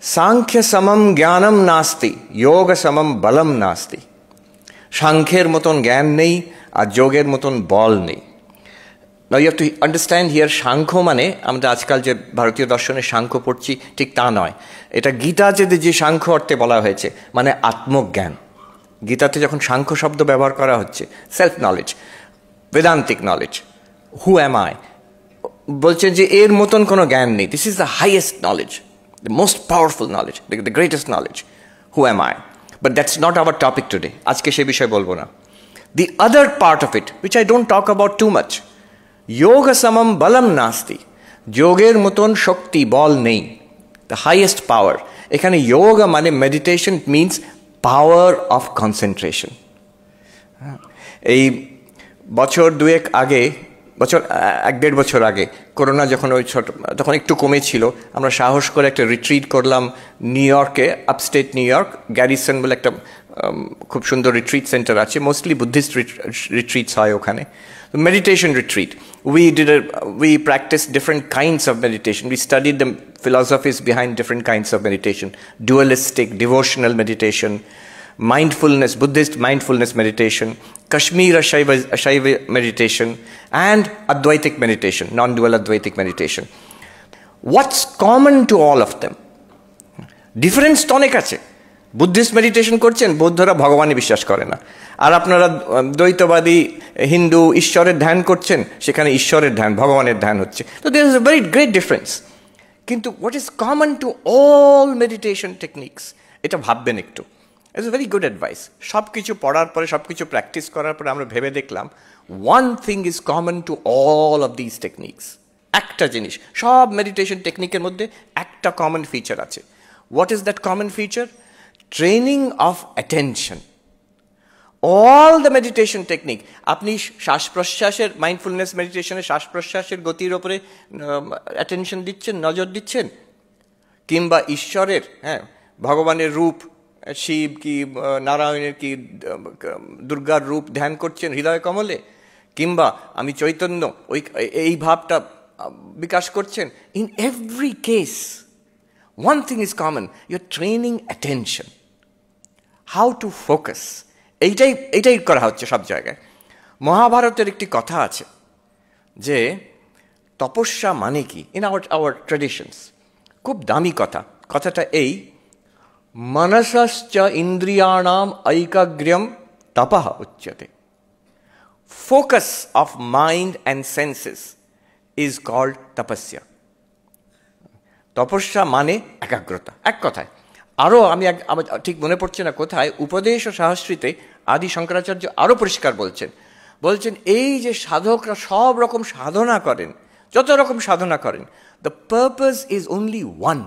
সাংখ্য সমম জ্ঞানম নাস্তি, যোগ সমম বলম নাস্তি। সাংখ্যের মতন জ্ঞান নেই আর যোগের মতন বল নেই। Now you have to understand here, Samkhya মানে আমরা আজকাল যে ভারতীয় দর্শনে সাংখ্য পড়ছি ঠিক তা নয়। এটা গীতাতে যে সাংখ্য অর্থে বলা হয়েছে মানে আত্মজ্ঞান। গীতাতে যখন সাংখ্য শব্দ ব্যবহার করা হচ্ছে, self knowledge, বেদান্তিক knowledge, who am I, বলছেন যে এর মতন কোনো জ্ঞান নেই। This is the highest knowledge, the most powerful knowledge, the greatest knowledge. Who am I? But that's not our topic today. আজকে সে বিষয় বলবো না। The other part of it, which I don't talk about too much, yoga samam balam nasti, যোগের মতন শক্তি বল নেই, the highest power. এখানে yoga মানে meditation means power of concentration. এই বছর দুয়েক আগে, এক দেড় বছর আগে করোনা যখন তখন একটু কমেছিল, আমরা সাহস করে একটা রিট্রিট করলাম নিউ ইয়র্কে, আপস্টেট নিউ ইয়র্ক, গ্যারিসন বলে একটা খুব সুন্দর রিট্রিট সেন্টার আছে, মোস্টলি বুদ্ধিস্ট রিট্রিটস হয় ওখানে, meditation retreat. we practiced different kinds of meditation. We studied the philosophies behind different kinds of meditation: dualistic, devotional meditation, mindfulness, Buddhist mindfulness meditation, Kashmira Shaiva meditation, and Advaitic meditation, non-dual Advaitic meditation. What's common to all of them? Difference তো অনেক আছে। Buddhist meditation করছেন, বৌদ্ধরা ভগবানে বিশ্বাস করে না, আর আপনারা দ্বৈতবাদী হিন্দু ঈশ্বরের ধ্যান করছেন, সেখানে ঈশ্বরের ধ্যান, ভগবানের ধ্যান হচ্ছে। তো there is a very great difference. কিন্তু what is common to all meditation techniques, এটা ভাববেন একটু। It's a very good advice. সব কিছু পড়ার পরে, সব কিছু প্র্যাকটিস করার পরে আমরা ভেবে দেখলাম one thing is common to all of this techniques. একটা জিনিস সব মেডিটেশন টেকনিকের মধ্যে একটা কমন ফিচার আছে। What is that common feature? Training of attention. All the meditation technique, আপনি শ্বাস প্রশ্বাসের, মাইন্ডফুলনেস মেডিটেশনে শ্বাস প্রশ্বাসের গতির ওপরে অ্যাটেনশন দিচ্ছেন, নজর দিচ্ছেন, কিংবা ঈশ্বরের, হ্যাঁ, ভগবানের রূপ, শিব কি নারায়ণের কি দুর্গার রূপ ধ্যান করছেন হৃদয় কমলে, কিংবা আমি চৈতন্য, এই ভাবটা বিকাশ করছেন। In every case one thing is common, your training attention, how to focus. এইটাই করা হচ্ছে সব জায়গায়। মহাভারতের একটি কথা আছে যে তপস্যা মানে কি, ইন আওয়ার ট্রেডিশনস, খুব দামি কথা। কথাটা এই, মনসশ্চ ইন্দ্রিয়াণাম ঐকাগ্র্যম তপঃ উচ্যতে। Focus of mind and senses is called tapasya. তপস্যা মানে একাগ্রতা, এক কথায়। আরও আমার ঠিক মনে পড়ছে না কোথায়, উপদেশ ও সহস্রীতে আদি শঙ্করাচার্য আরও পরিষ্কার বলছেন এই যে সাধকরা সব রকম সাধনা করেন, যত রকম সাধনা করেন, the purpose is only one,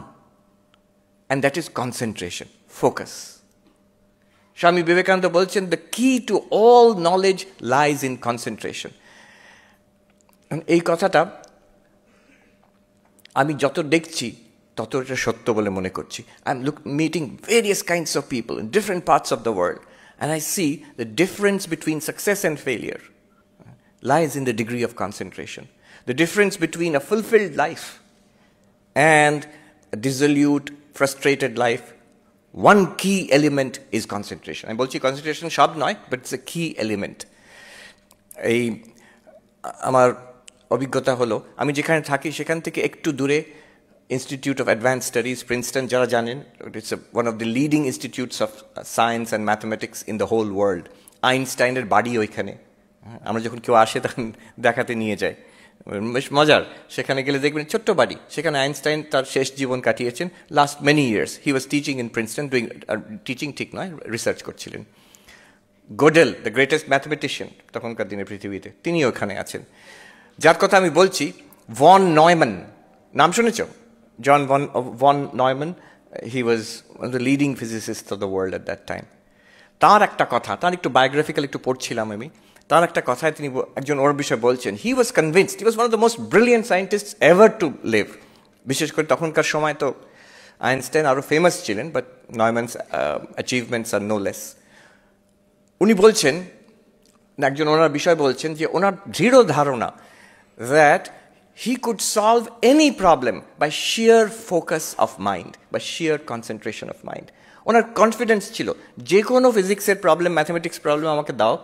and that is concentration, focus. Swami Vivekananda বলছেন the key to all knowledge lies in concentration. এই কথাটা আমি যত দেখছি তত এটা সত্য বলে মনে করছি। I am meeting various kinds of people in different parts of the world, and I see the difference between success and failure lies in the degree of concentration. The difference between a fulfilled life and a dissolute, frustrated life, one key element is concentration. আমি বলছি concentration সব নয়, but it's a key element. এই আমার অভিজ্ঞতা হলো, আমি যেখানে থাকি সেখান থেকে একটু দূরে Institute of Advanced Studies, Princeton, যারা জানেন, it's one of the leading institutes of science and mathematics in the whole world. আইনস্টাইনের বাড়ি ওইখানে। আমরা যখন কেউ আসে তখন দেখাতে নিয়ে যায়, বেশ মজার। সেখানে গেলে দেখবেন ছোট্ট বাড়ি, সেখানে আইনস্টাইন তার শেষ জীবন কাটিয়েছেন। Last many years he was teaching in Princeton, doing teaching ঠিক নয়, রিসার্চ করছিলেন। গোডেল, দ্য গ্রেটেস্ট ম্যাথমেটিশিয়ান তখনকার দিনে পৃথিবীতে, তিনি ওখানে আছেন। যার কথা আমি বলছি, ভন নয়ম্যান, নাম শুনেছ? John von Neumann, he was one of the leading physicist of the world at that time. তার একটা কথা, তার একটু বায়োগ্রাফিক্যাল একটু পড়ছিলাম আমি, তার একটা কথায় তিনি একজন ওর বিষয়ে বলছেন, he was convinced, he was one of the most brilliant scientists ever to live. বিশেষ করে তখনকার সময় তো আইনস্টাইন আরও ফেমাস ছিলেন, বাট নয়ম্যানস অ্যাচিভমেন্টস আর নো লেস। উনি বলছেন, একজন ওনার বিষয় বলছেন যে ওনার দৃঢ় ধারণা that he could solve any problem by sheer focus of mind, by sheer concentration of mind. Owner confidence ছিল যে কোনো ফিজিক্সের প্রবলেম, ম্যাথমেটিক্স প্রবলেম আমাকে দাও,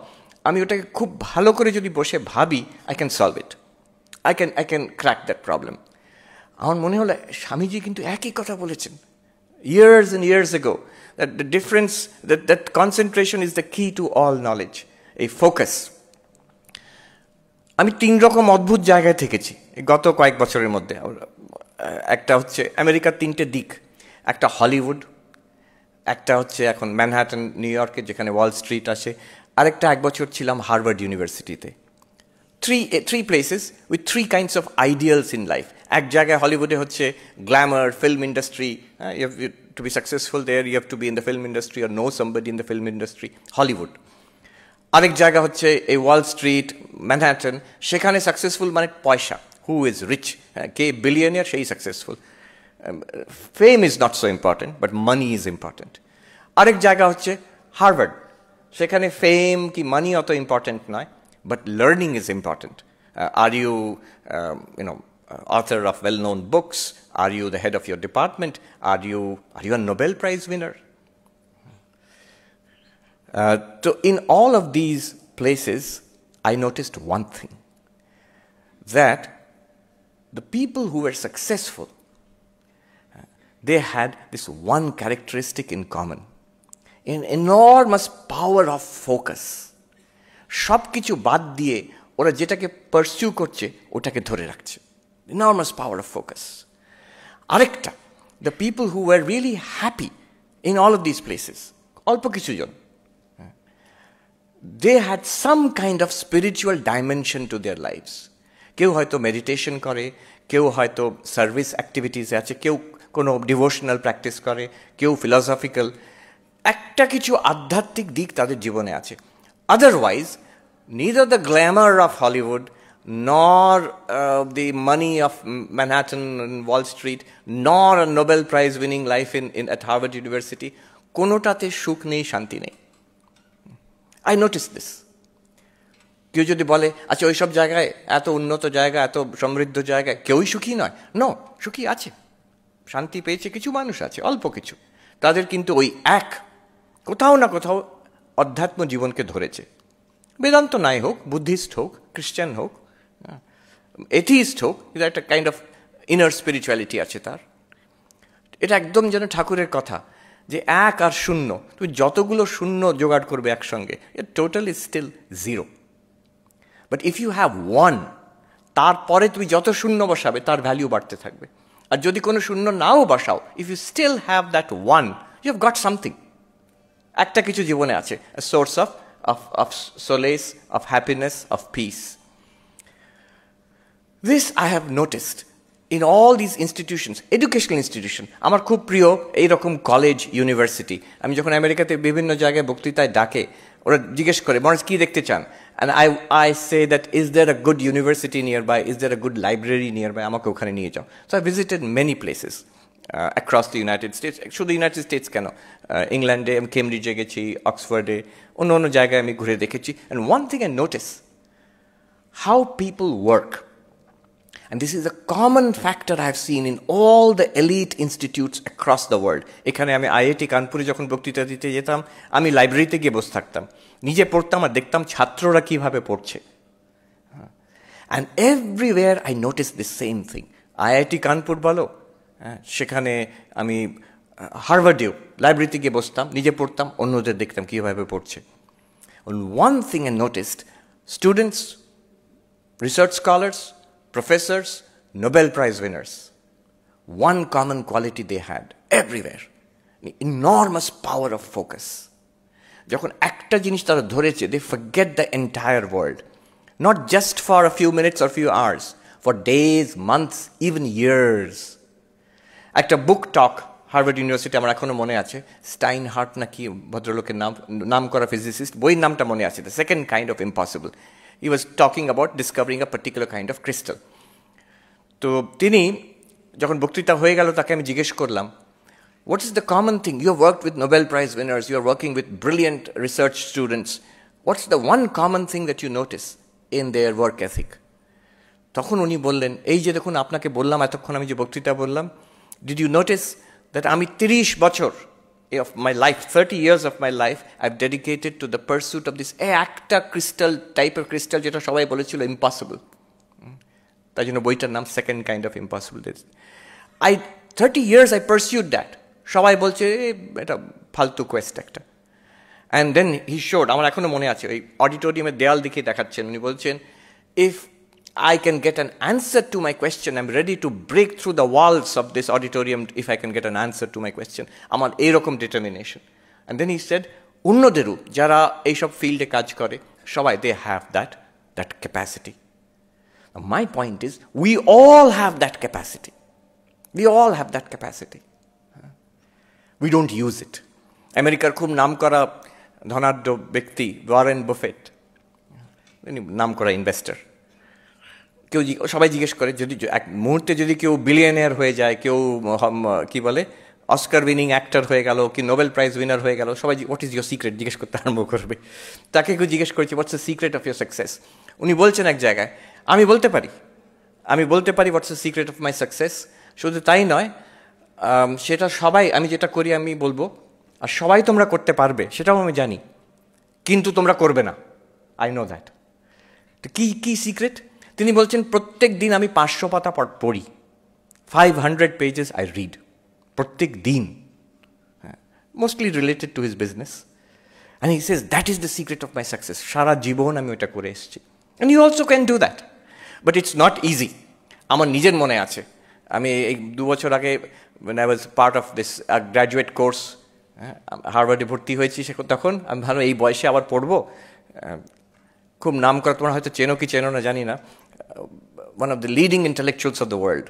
আমি ওটাকে খুব ভালো করে যদি বসে ভাবি, I can solve it, I can crack that problem. আমার মনে হলো স্বামীজি কিন্তু একই কথা বলেছেন years and years ago, that the difference, that concentration is the key to all knowledge, a focus. আমি 3 রকম অদ্ভুত জায়গায় থেকেছি গত কয়েক বছরের মধ্যে। একটা হচ্ছে আমেরিকার 3টে দিক, একটা হলিউড, একটা হচ্ছে এখন ম্যানহাটন নিউ ইয়র্কে যেখানে ওয়াল স্ট্রিট আসে, আরেকটা 1 বছর ছিলাম হার্ভার্ড ইউনিভার্সিটিতে। Three places with 3 kinds of ideals in life. এক জায়গায় হলিউডে হচ্ছে Glamour, film industry, you have to be successful there, you have to be in the film industry or know somebody in the film industry, Hollywood. আরেক জায়গা হচ্ছে এই wall street, Manhattan, সেখানে successful মানে পয়সা, হু ইজ রিচ, কে billionaire সেই successful. Fame is not so important, but money is important. আরেক জায়গা হচ্ছে হার্ভার্ড, সেখানে ফেম কি মানি অত ইম্পর্টেন্ট নয়, but learning is important. Are you, author of well-known books? Are you the head of your department? Are you a Nobel Prize winner? So in all of these places, I noticed one thing, that the people who were successful, they had this one characteristic in common, an enormous power of focus. সব কিছু বাদ দিয়ে ওরা যেটাকে pursue করছে ওটাকে ধরে রাখছে, enormous power of focus. আরেকটা, the people who were really happy in all of these places, অল্প কিছু জন, they had some kind of spiritual dimension to their lives. কেউ হয়তো মেডিটেশন করে, কেউ হয়তো সার্ভিস অ্যাক্টিভিটিসে আছে, কেউ কোনো ডিভোশনাল প্র্যাকটিস করে, কেউ ফিলসফিক্যাল, একটা কিছু আধ্যাত্মিক দিক তাদের জীবনে আছে। Otherwise, neither the glamour of Hollywood, nor the money of Manhattan and Wall Street, nor a Nobel Prize winning life at Harvard University, কোনোটাতে সুখ নেই, শান্তি নেই। I noticed this. কেউ যদি বলে আচ্ছা ওইসব জায়গায়, এত উন্নত জায়গা, এত সমৃদ্ধ জায়গায় কেউই সুখী নয়, নো, সুখী আছে, শান্তি পেয়েছে কিছু মানুষ আছে, অল্প কিছু। তাদের কিন্তু ওই এক কোথাও না কোথাও অধ্যাত্ম জীবনকে ধরেছে। বেদান্ত নাই হোক, বুদ্ধিস্ট হোক, খ্রিস্টান হোক, এথিস্ট হোক, কিন্তু একটা কাইন্ড অফ ইনার স্পিরিচুয়ালিটি আছে তার। এটা একদম যেন ঠাকুরের কথা যে এক আর শূন্য, তুমি যতগুলো শূন্য জোগাড় করবে একসঙ্গে, total is still zero. But if you have one, তারপরে তুমি যত শূন্য বসাবে তার ভ্যালিউ বাড়তে থাকবে। আর যদি কোনো শূন্য নাও বসাও, if you still have that one, you have got something, একটা কিছু জীবনে আছে, a source of solace, of happiness, of peace. This I have noticed in all these institutions, educational institution. আমার খুব প্রিয় এইরকম কলেজ, ইউনিভার্সিটি। আমি যখন আমেরিকাতে বিভিন্ন জায়গায় বক্তৃতায় ডাকে, ওরা জিজ্ঞেস করে মহারাজ কি দেখতে চান, and I say that is there a good university nearby, is there a good library nearby, আমাকে ওখানে নিয়ে যাও। So I visited many places across the United States. শুধু ইউনাইটেড স্টেটস কেন, ইংল্যান্ডে, আমি কেমব্রিজে গেছি, অক্সফোর্ডে, অন্য অন্য জায়গায় আমি ঘুরে দেখেছি। And one thing I notice, how people work. And this is a common factor I have seen in all the elite institutes across the world. এখানে আমি IIT কানপুরে যখন বক্তৃতা দিতে যেতাম, আমি লাইব্রেরিতে গিয়ে বসে থাকতাম, নিজে পড়তাম আর দেখতাম ছাত্ররা কিভাবে পড়ছে। And everywhere I noticed the same thing. IIT Kanpur বলো, সেখানে আমি হার্ভার্ডেও লাইব্রেরিতে গিয়ে বসতাম, নিজে পড়তাম, অন্যদের দেখতাম কীভাবে পড়ছে। And one thing I noticed, students, research scholars, professors, Nobel Prize winners, one common quality they had everywhere, an enormous power of focus. যখন একটা জিনিস তারা ধরেছে, they forget the entire world, not just for a few minutes or few hours, for days, months, even years. একটা বুক টক Harvard university, আমার এখনো মনে আছে, স্টাইন হার্ট না কি ভদ্রলোকের নাম করা ফিজিসিস্ট, বইয়ের নামটা মনে আছে, the second kind of impossible. He was talking about discovering a particular kind of crystal. তো তিনি যখন বক্তৃতা হয়ে গেল, তাকে আমি জিজ্ঞেস করলাম, what is the common thing, you have worked with Nobel prize winners, you are working with brilliant research students, what's the one common thing that you notice in their work ethic? তখন উনি বললেন, এই যে দেখুন আপনাকে বললাম এতক্ষণ আমি যে বক্তৃতা বললাম, ডিড ইউ নোটিস দ্যাট আমি 30 বছর of my life, 30 years of my life, I've dedicated to the pursuit of this একটা crystal, type of crystal যেটা সবাই বলেছিল impossible. তাই জন্য বইটার নাম second kind of impossible. 30 years I pursued that. সবাই বলছে এটা ফালতু কোয়েস্ট একটা। অ্যান্ড দেন হি শোড, আমার এখনো মনে আছে, ওই অডিটোরিয়ামের দেয়াল দিকে দেখাচ্ছেন, উনি বলছেন, if I can get an answer to my question, I'm ready to break through the walls of this auditorium if I can get an answer to my question. আমার এইরকম determination. And then he said, অন্যদেরও যারা এইসব ফিল্ডে কাজ করে সবাই, they have that capacity. Now, my point is, we all have that capacity. We all have that capacity. We don't use it. আমেরিকার খুব নাম করা ধনাঢ্য ব্যক্তি ওয়ারেন বাফেট, নাম করা ইনভেস্টার, কেউ সবাই জিজ্ঞেস করে যদি এক মুহূর্তে যদি কেউ বিলিয়নিয়ার হয়ে যায়, কেউ কি বলে অস্কার উইনিং অ্যাক্টর হয়ে গেল, কি নোবেল প্রাইজ উইনার হয়ে গেল, সবাই হোয়াট ইজ ইউর সিক্রেট জিজ্ঞেস করতে আরম্ভ করবে। তাকে কেউ জিজ্ঞেস করেছে what's the secret of your success, উনি বলছেন এক জায়গায়, আমি বলতে পারি what's the secret of my success. শুধু তাই নয়, সেটা সবাই, আমি যেটা করি আমি বলবো, আর সবাই তোমরা করতে পারবে সেটাও আমি জানি, কিন্তু তোমরা করবে না, আই নো দ্যাট। তো কি সিক্রেট? তিনি বলছেন, প্রত্যেক দিন আমি 500 পাতা পড়ি, 500 pages আই রিড প্রত্যেক দিন, mostly related to his business. And he says that is the secret of my success. সারা জীবন আমি ওটা করে এসেছি। And you also can do that, but it's not easy. আমার নিজের মনে আছে, আমি এই 2 বছর আগে when I was part of this graduate course, হার্ভার্ডে ভর্তি হয়েছি, তখন আমি ভালো এই বয়সে আবার পড়বো। খুব নাম করা, তোমরা হয়তো চেনো কি চেনো না জানি না, one of the leading intellectuals of the world,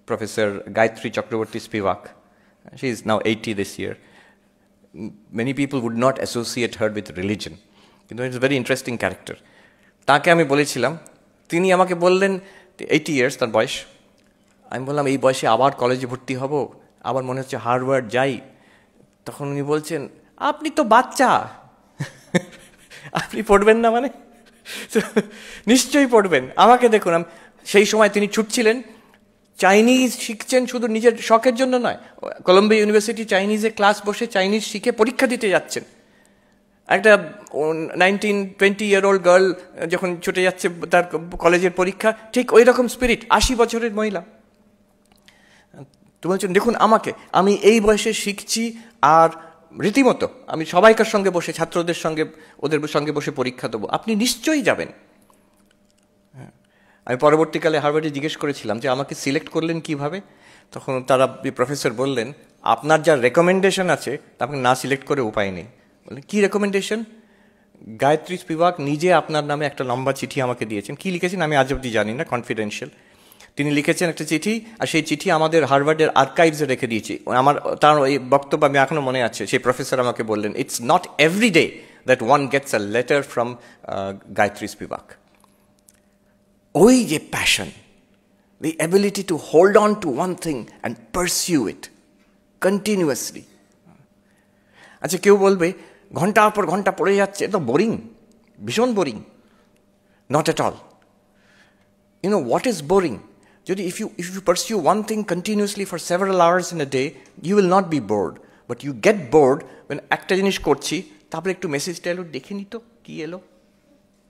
professor Gayatri Chakraborty Spivak. She is now 80 this year. Many people would not associate her with religion, কিন্তু it's a very interesting character. তাকে আমি বলেছিলাম, তিনি আমাকে বললেন 80 years তার বয়স। আমি বললাম এই বয়সে আবার কলেজে ভর্তি হব, আবার মনে হচ্ছে হার্ভার্ড যাই। তখন উনি বলছেন, আপনি তো বাচ্চা, আপনি পড়বেন না মানে? নিশ্চয়ই পড়বেন। আমাকে দেখুন, সেই সময় তিনি ছুটছিলেন, চাইনিজ শিখছেন, শুধু নিজের শখের জন্য নয়, কলম্বিয়া ইউনিভার্সিটি চাইনিজে ক্লাস বসে চাইনিজ শিখে পরীক্ষা দিতে যাচ্ছেন। একটা 19-20 year old গার্ল যখন ছুটে যাচ্ছে তার কলেজের পরীক্ষা, ঠিক ওই রকম স্পিরিট, 80 বছরের মহিলা। তো বলছেন, দেখুন আমাকে, আমি এই বয়সে শিখছি, আর রীতিমতো আমি সবাইকার সঙ্গে বসে, ছাত্রদের সঙ্গে, ওদের সঙ্গে বসে পরীক্ষা দেবো, আপনি নিশ্চয়ই যাবেন। আমি পরবর্তীকালে হার্ভার্ডে জিজ্ঞেস করেছিলাম যে আমাকে সিলেক্ট করলেন কিভাবে? তখন তারা প্রফেসর বললেন, আপনার যা রেকমেন্ডেশন আছে আপনাকে না সিলেক্ট করে উপায় নেই। বললেন, কী রেকমেন্ডেশন? গায়ত্রী স্পিভাক নিজে আপনার নামে একটা লম্বা চিঠি আমাকে দিয়েছেন। কী লিখেছেন আমি আজ অবধি জানি না, কনফিডেন্সিয়াল। তিনি লিখেছেন একটা চিঠি, আর সেই চিঠি আমাদের হার্ভার্ডের আর্কাইভসে রেখে দিয়েছি। তার এই বক্তব্য আমি এখনও মনে আছে। সেই প্রফেসর আমাকে বললেন, it's not every day that one gets a letter from Gayatri Spivak. ওই যে passion, the ability to hold on to one thing and pursue it continuously. আচ্ছা, কেউ বলবে ঘন্টার পর ঘন্টা পড়ে যাচ্ছে, এটা বোরিং, ভীষণ boring. Not at all. You know what is boring? যদি if you pursue one thing continuously for several hours in a day, you will not be bored. But you get bored when একটা জিনিস করছি, তারপরে একটু মেসেজটা এলো, দেখে নিত কি এলো,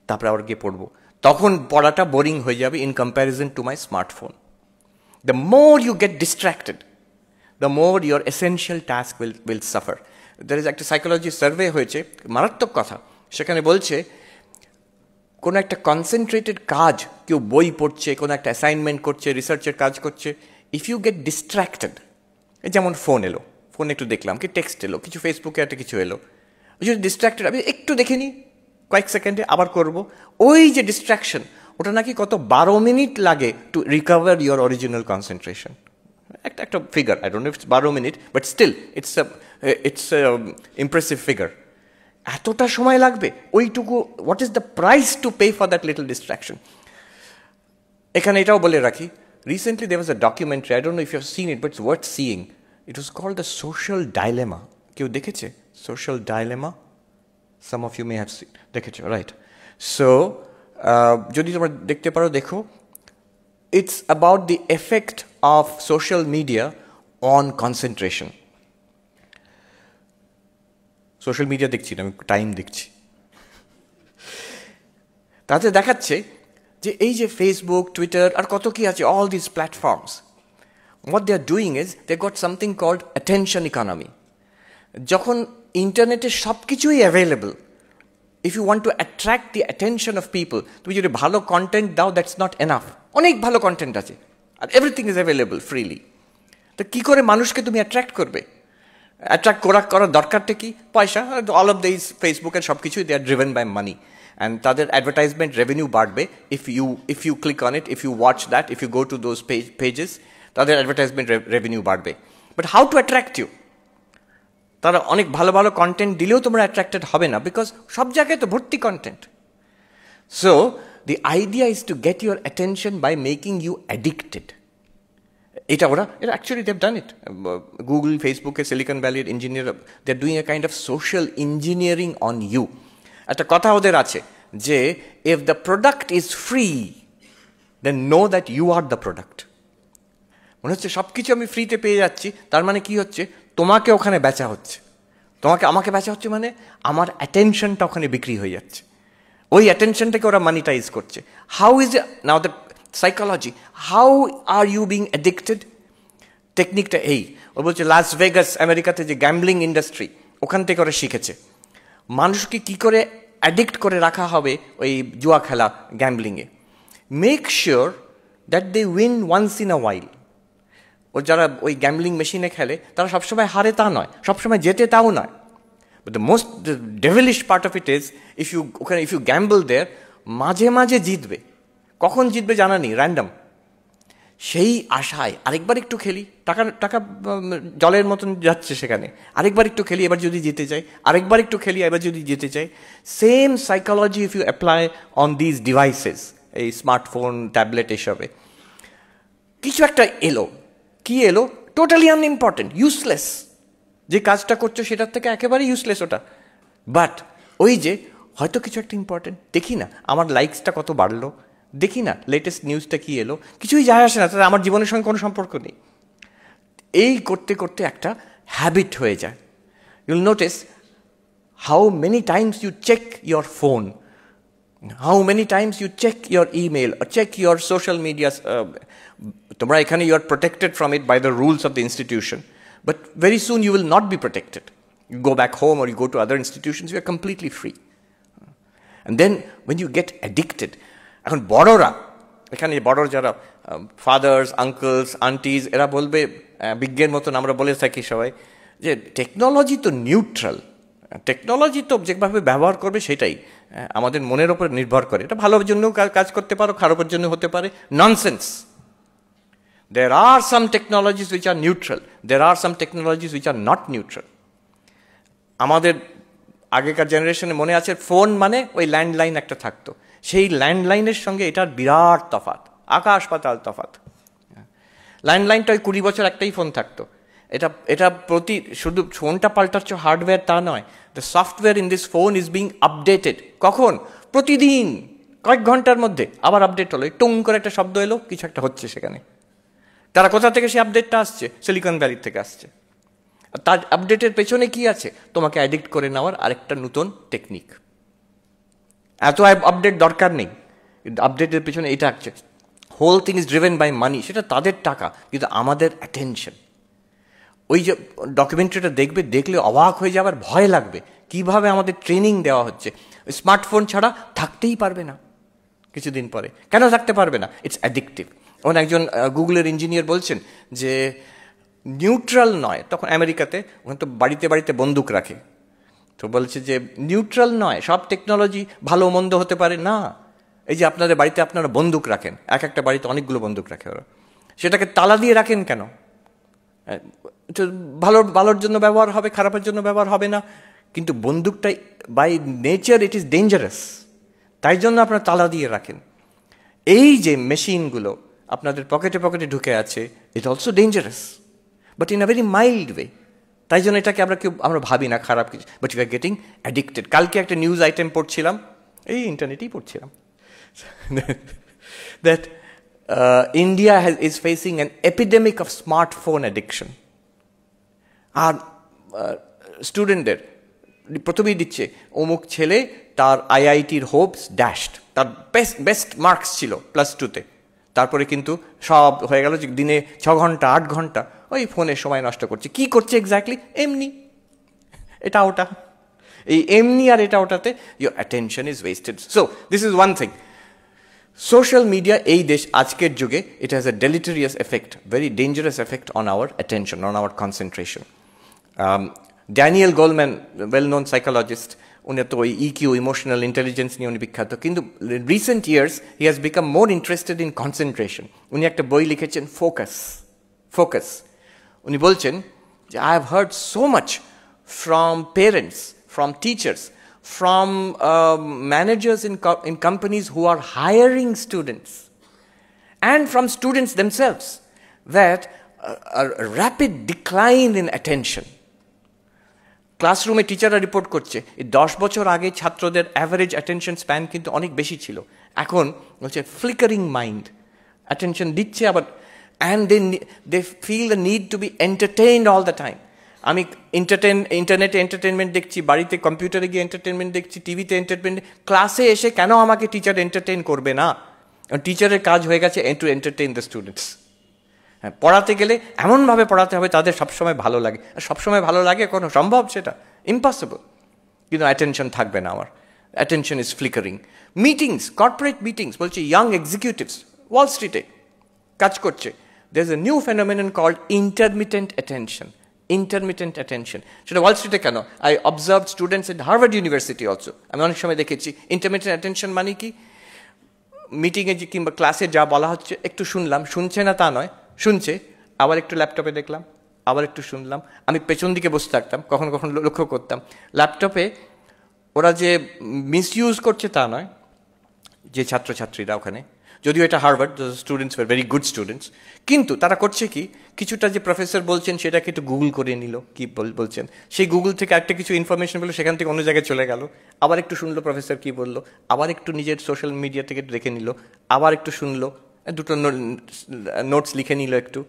তারপরে আবার গিয়ে পড়বো। তখন পড়াটা বোরিং হয়ে যাবে in comparison to my smartphone. The more you get distracted, the more your essential task will suffer. There is একটা সাইকোলজি সার্ভে হয়েছে, মারাত্মক কথা। সেখানে বলছে, কোনো একটা কনসেন্ট্রেটেড কাজ, কেউ বই পড়ছে, কোনো একটা অ্যাসাইনমেন্ট করছে, রিসার্চের কাজ করছে, ইফ ইউ গেট ডিস্ট্র্যাক্টেড, যেমন ফোন এলো, ফোন একটু দেখলাম, কি টেক্সট এলো, কিছু ফেসবুকে একটা কিছু এলো, যদি ডিস্ট্র্যাক্টেড, আমি একটু দেখে নিই, কয়েক সেকেন্ডে আবার করব, ওই যে ডিস্ট্র্যাকশন, ওটা নাকি কত 12 মিনিট লাগে to recover your original concentration. একটা figure, I don't know it's 12 minute, but still it's impressive figure. এতটা সময় লাগবে ওইটুকু, what is the price to pay for that little distraction? এখানে এটাও বলে রাখি, recently there was a documentary, I don't know if you have seen it, but it's worth seeing. It was called the social dilemma. কেউ দেখেছে social dilemma? Some of you may have seen, দেখেছো, right? So যদি তোমরা দেখতে পারো দেখো, it's about the effect of social media on concentration. Social media দেখছি না, আমি টাইম দেখছি। তাতে দেখাচ্ছে যে এই যে ফেসবুক, টুইটার আর কত কি আছে, all this platforms, what they are doing is they got something called attention economy. যখন ইন্টারনেটে সব কিছুই available, if you want to attract the attention of people, তুমি যদি ভালো কন্টেন্ট দাও, দ্যাটস নট এনাফ। অনেক ভালো কন্টেন্ট আছে আর এভরিথিং ইজ অ্যাভেলেবল ফ্রিলি। তো কী করে মানুষকে তুমি অ্যাট্রাক্ট করবে? অ্যাট্রাক্ট করার দরকারটা কি? পয়সা। অল অফ দিস ফেসবুকের সব কিছুই they are driven by money, and তাদের অ্যাডভার্টাইজমেন্ট রেভিনিউ বাড়বে if you click on it, if you watch that, if you go to those pages, তাদের অ্যাডভার্টাইজমেন্ট রেভিনিউ বাড়বে। But how to attract you? তারা অনেক ভালো ভালো কন্টেন্ট দিলেও তোমরা অ্যাট্রাক্টেড হবে না, বিকজ সব জায়গায় তো ভর্তি content. So the idea is to get your attention by making you addicted. এটা actually they've done it. Google, ফেসবুকে, সিলিকন ভ্যালির engineer, they are doing a kind of social engineering on you. একটা কথা ওদের আছে যে if the product is free then know that you are the product. মনে হচ্ছে সব কিছু আমি ফ্রিতে পেয়ে যাচ্ছি, তার মানে কি হচ্ছে? তোমাকে ওখানে বেচা হচ্ছে, আমাকে বেচা হচ্ছে, মানে আমার অ্যাটেনশনটা ওখানে বিক্রি হয়ে যাচ্ছে। ওই অ্যাটেনশনটাকে ওরা মানিটাইজ করছে। How is now the psychology, how are you being addicted? টেকনিকটা এই, ও বলছে লাস ভেগাস আমেরিকাতে যে গ্যাম্বলিং ইন্ডাস্ট্রি, ওখান থেকে ওরা শিখেছে মানুষকে কী করে অ্যাডিক্ট করে রাখা হবে ওই জুয়া খেলা, গ্যাম্বলিংয়ে। Make sure that they win once in a while. ও যারা ওই গ্যাম্বলিং মেশিনে খেলে তারা সবসময় হারে তা নয়, সবসময় জেতে তাও নয়। But the most devilish part of it is if you gamble there, মাঝে মাঝে জিতবে, কখন জিতবে জানা নেই, র্যান্ডম। সেই আশায় আরেকবার একটু খেলি, টাকা জলের মতন যাচ্ছে সেখানে, আরেকবার একটু খেলি, এবার যদি জিতে যাই, আরেকবার একটু খেলি, এবার যদি জিতে যাই। Same psychology if you apply on this devices, এই স্মার্টফোন, ট্যাবলেট, এসবে কিছু একটা এলো, কি এলো? Totally unimportant, useless. যে কাজটা করছো সেটার থেকে একেবারে ইউজলেস ওটা। বাট ওই যে হয়তো কিছু একটা ইম্পর্টেন্ট, দেখি না আমার লাইকসটা কত বাড়লো, দেখি না লেটেস্ট নিউজটা কি এলো, কিছুই যায় আসে না, তাহলে আমার জীবনের সঙ্গে কোনো সম্পর্ক নেই। এই করতে করতে একটা হ্যাবিট হয়ে যায়। You'll notice how many times you check your phone, how many times you check your email, check your social media. তোমরা এখানে you are protected from it by the rules of the institution, but very soon you will not be protected. You go back home or you go to other institutions, you are completely free. And then when you get addicted, এখন বড়রা, এখানে বড় যারা father's, uncle's, আন্টিজ, এরা বলবে বিজ্ঞের মতন আমরা বলে থাকি সবাই যে টেকনোলজি তো নিউট্রাল, টেকনোলজি তো যেভাবে ব্যবহার করবে সেটাই আমাদের মনের ওপর নির্ভর করে, এটা ভালোর জন্যও কাজ করতে পারো, খারাপের জন্য হতে পারে। Nonsense. There are some technologies which are neutral, there are some technologies which are not neutral. আমাদের আগেকার জেনারেশনে মনে আছে ফোন মানে ওই ল্যান্ডলাইন একটা থাকতো, সেই ল্যান্ডলাইনের সঙ্গে এটার বিরাট তফাৎ, আকাশ পাতাল তফাৎ। ল্যান্ডলাইনটা ওই 20 বছর একটাই ফোন থাকতো। এটা শুধু ফোনটা পাল্টাচ্ছ হার্ডওয়্যার তা নয়, the software in this phone is being updated. কখন? প্রতিদিন, কয়েক ঘন্টার মধ্যে আবার আপডেট হলো, টুং করে একটা শব্দ এলো, কিছু একটা হচ্ছে সেখানে। তারা কোথা থেকে সেই আপডেটটা আসছে? সিলিকন ভ্যালির থেকে আসছে। তার আপডেটের পেছনে কি আছে? তোমাকে অ্যাডিক্ট করে নেওয়ার আরেকটা নতুন টেকনিক। এত আপডেট দরকার নেই, আপডেটের পেছনে এটা আছে। Whole thing is driven by money, সেটা তাদের টাকা, কিন্তু আমাদের অ্যাটেনশন। ওই যে ডকুমেন্টারিটা দেখলে অবাক হয়ে যাবার ভয় লাগবে, কিভাবে আমাদের ট্রেনিং দেওয়া হচ্ছে। স্মার্টফোন ছাড়া থাকতেই পারবে না কিছুদিন পরে। কেন থাকতে পারবে না? It's addictive. এখন একজন গুগলের ইঞ্জিনিয়ার বলছেন যে নিউট্রাল নয়, তখন আমেরিকাতে ওখানে তো বাড়িতে বাড়িতে বন্দুক রাখে, তো বলছে যে নিউট্রাল নয়, সব টেকনোলজি ভালো মন্দ হতে পারে না। এই যে আপনাদের বাড়িতে আপনারা বন্দুক রাখেন, একটা বাড়িতে অনেকগুলো বন্দুক রাখে ওরা, সেটাকে তালা দিয়ে রাখেন কেন? ভালোর জন্য ব্যবহার হবে, খারাপের জন্য ব্যবহার হবে না, কিন্তু বন্দুকটা by nature it is dangerous, তাই জন্য আপনারা তালা দিয়ে রাখেন। এই যে মেশিনগুলো আপনাদের পকেটে পকেটে ঢুকে আছে, it also dangerous, but in a very mild way. তাই জন্য এটাকে আমরা ভাবি না খারাপ কিছু, but you are getting addicted. কালকে একটা নিউজ আইটেম পড়ছিলাম, এই ইন্টারনেটেই পড়ছিলাম, that India is facing an epidemic of smartphone addiction. আর স্টুডেন্টদের প্রথমেই দিচ্ছে অমুক ছেলে তার আইআইটির হোপস ড্যাশড, তার বেস্ট মার্কস ছিল +2-তে, তারপরে কিন্তু সব হয়ে গেল যে দিনে 6 ঘন্টা 8 ঘন্টা ওই ফোনে সময় নষ্ট করছে। কি করছে এক্স্যাক্টলি? এমনি এটা ওটা, এই এমনি আর এটা ওটাতে your attention is wasted. So this is one thing. Social media এই দেশ আজকের যুগে it has a deleterious effect, very dangerous effect on our attention, on our concentration. Daniel Goleman, well known psychologist, উনি তো ওই ইকিউ, ইমোশনাল ইন্টেলিজেন্স নিয়ে উনি বিখ্যাত, কিন্তু recent years he has become more interested in concentration. উনি একটা বই লিখেছেন ফোকাস। উনি বলছেন যে I have heard so much from parents, from teachers, from managers in companies who are hiring students, and from students themselves, that a rapid decline in attention. ক্লাসরুমে টিচাররা report করছে এই 10 বছর আগে ছাত্রদের অ্যাভারেজ অ্যাটেনশন স্প্যান কিন্তু অনেক বেশি ছিল, এখন বলছে ফ্লিকারিং মাইন্ড, অ্যাটেনশন দিচ্ছে আবার, and they feel the need to be entertained all the time. আমি ইন্টারনেটে এন্টারটেনমেন্ট দেখছি, বাড়িতে কম্পিউটারে গিয়ে এন্টারটেনমেন্ট দেখছি, টিভিতে এন্টারটেনমেন্ট, ক্লাসে এসে কেন আমাকে টিচার এন্টারটেইন করবে না? টিচারের কাজ হয়ে গেছে টু এন্টারটেইন দ্য স্টুডেন্টস। হ্যাঁ, পড়াতে গেলে এমনভাবে পড়াতে হবে তাদের সবসময় ভালো লাগে, আর সবসময় ভালো লাগে কোনো সম্ভব? সেটা ইম্পসিবল। কিন্তু অ্যাটেনশন থাকবে না আমার, attention is flickering. Meetings, corporate meetings, বলছি ইয়াং এক্সিকিউটিভস ওয়াল স্ট্রিটে কাজ করছে, there is a new phenomenon called intermittent attention. Intermittent attention, সেটা ওয়াল স্ট্রিটে কেন? I observe students in Harvard University also. আমি অনেক সময় দেখেছি ইন্টারমিটেন্ট অ্যাটেনশন মানে কি, মিটিংয়ে যে কিংবা ক্লাসে যা বলা হচ্ছে একটু শুনলাম, শুনছে না তা নয়, শুনছে, আবার একটু ল্যাপটপে দেখলাম, আবার একটু শুনলাম। আমি পেছন দিকে বসে থাকতাম, কখনো কখনো লক্ষ্য করতাম ল্যাপটপে ওরা যে মিসইউজ করছে তা নয়, যে ছাত্রছাত্রীরা ওখানে, যদিও এটা Harvard, students were very good students, কিন্তু তারা করছে কি, কিছুটা যে প্রফেসর বলছেন সেটাকে একটু গুগল করে নিল, কি বলছেন, সেই গুগল থেকে একটা কিছু ইনফরমেশন পেলো, সেখান থেকে অন্য জায়গায় চলে গেল, আবার একটু শুনলো প্রফেসর কি বললো, আবার একটু নিজের সোশ্যাল মিডিয়া থেকে দেখে নিল, আবার একটু শুনলো, দুটো নোটস লিখে নিল একটু।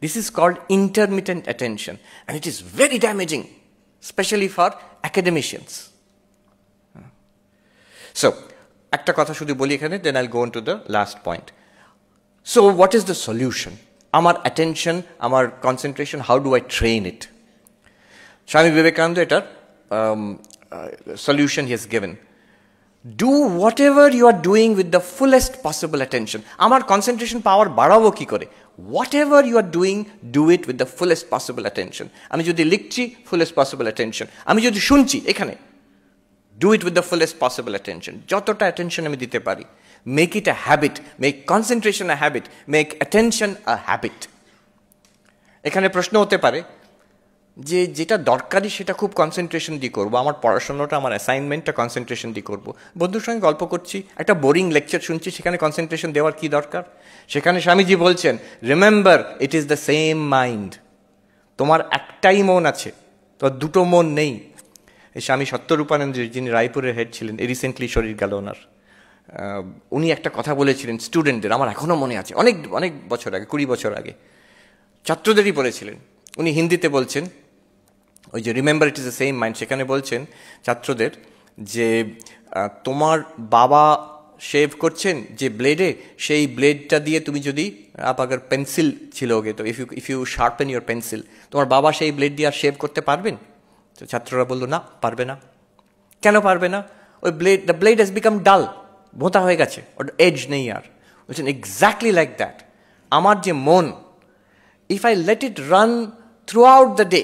This is called intermittent attention, and it is very damaging, specially for academicians. So একটা কথা শুধু বলি এখানে, then I'll go on to the last point. So what is the solution? আমার অ্যাটেনশন, আমার concentration, how do I train it? Swami Vivekananda এটার solution he has given. Do whatever you are doing with the fullest possible attention. আমার concentration power বাড়াবো কী করে? What ever you are doing, do it with the fullest possible attention. আমি যদি লিখছি, fullest possible attention. আমি যদি শুনছি এখানে, do it with the fullest possible attention. যতটা attention আমি দিতে পারি। Make it a habit. Make concentration a habit. Make attention a habit. এখানে প্রশ্ন হতে পারে যে যেটা দরকারি সেটা খুব কনসেন্ট্রেশন দিয়ে করবো, আমার পড়াশোনাটা, আমার অ্যাসাইনমেন্টটা কনসেন্ট্রেশন দিয়ে করবো। বন্ধুর সঙ্গে গল্প করছি, একটা বোরিং লেকচার শুনছি, সেখানে কনসেন্ট্রেশন দেওয়ার কি দরকার? সেখানে স্বামীজি বলছেন, remember it is the same mind. তোমার একটাই মন আছে, তোমার দুটো মন নেই। স্বামী সত্যরূপানন্দ, যিনি রায়পুরের হেড ছিলেন, রিসেন্টলি শরীর গেল ওনার, উনি একটা কথা বলেছিলেন স্টুডেন্টদের, আমার এখনও মনে আছে, অনেক অনেক বছর আগে, 20 বছর আগে, ছাত্রদেরই বলেছিলেন। উনি হিন্দিতে বলছেন, ওই যে remember it is the same mind, সেখানে বলছেন ছাত্রদের যে তোমার বাবা শেভ করছেন যে ব্লেডে, সেই ব্লেডটা দিয়ে তুমি যদি আবার পেন্সিল ছিল ওকে, তো if you sharpen your pencil, তোমার বাবা সেই ব্লেড দিয়ে আর শেভ করতে পারবেন? তো ছাত্ররা বললো না, পারবে না। কেন পারবে না? ওই দ্য ব্লেড হ্যাজ বিকাম ডাল, ভোঁতা হয়ে গেছে, ওর এজ নেই আর। বলছেন এক্স্যাক্টলি লাইক দ্যাট, আমার যে মন, if I let it run through out the day,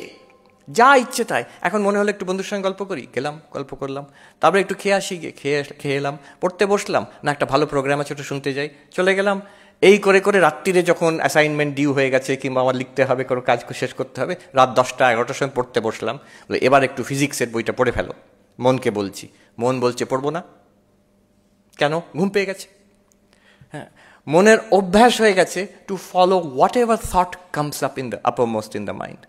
যা ইচ্ছে তাই, এখন মনে হলো একটু বন্ধুর সঙ্গে গল্প করি, গেলাম গল্প করলাম, তারপরে একটু খেয়ে আসি, গিয়ে খেয়ে এলাম, পড়তে বসলাম, না একটা ভালো প্রোগ্রাম আছে ওটা শুনতে যাই, চলে গেলাম। এই করে করে রাত্রিরে যখন অ্যাসাইনমেন্ট ডিউ হয়ে গেছে, কিংবা আমার লিখতে হবে, কোনো কাজ শেষ করতে হবে, রাত 10টা 11টার সময় পড়তে বসলাম, এবার একটু ফিজিক্সের বইটা পড়ে ফেলো। মনকে বলছি, মন বলছে পড়বো না। কেন? ঘুম পেয়ে গেছে। হ্যাঁ, মনের অভ্যাস হয়ে গেছে to follow whatever thought comes up in the uppermost in the mind,